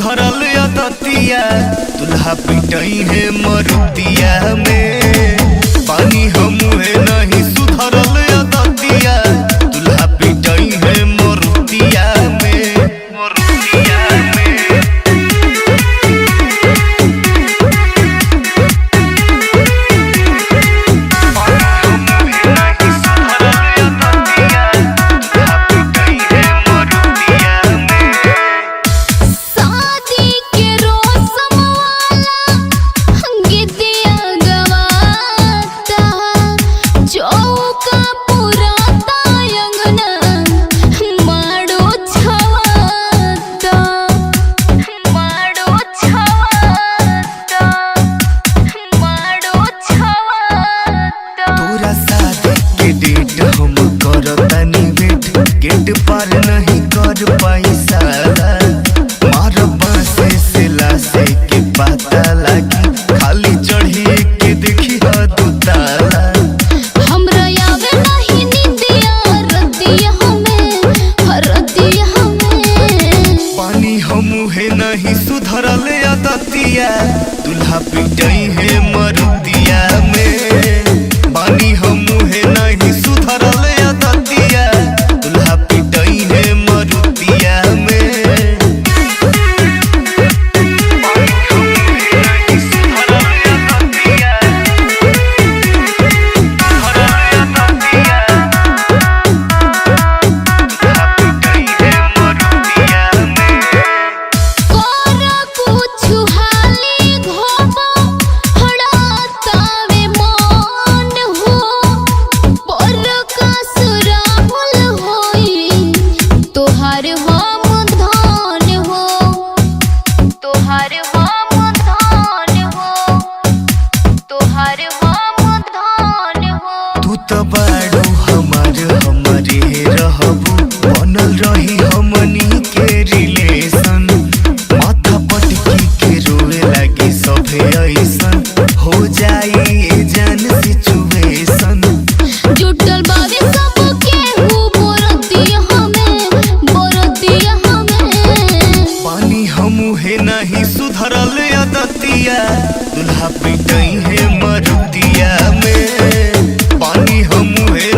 सुधरल अदतिया दुल्हा पिटई है मरुतिया में। पानी हमुहे नहीं सुधरल अदतिया दुल्हा पिटई है मरुतिया में, मरुतिया में। गेट पर नहीं कर पैसा मार बासे से लासे के पता लगी खाली चढ़ी के देखी दुताला। हमरा आवे नहीं नींदिया रतिया हमें पानी हमुहे नहीं सुधरल अदतिया दुल्हा पिटई है मरुतिया में। पानी हमुहे नहीं सुधरल अदतिया दुल्हा पिटई है मरुतिया में। तू तो बाड़ू हमारे रहबू बनल रही हमनी के रिलेशन। माथा पटकी के रोए लगी सभे ऐसन हो जाई जान सिचुएशन। जुटल बावे सब केहू बोरतिया हमें पानी हमुहे नहीं सुधरल अदतिया दुल्हा पिटई है मरुतिया में। पानी हमुहे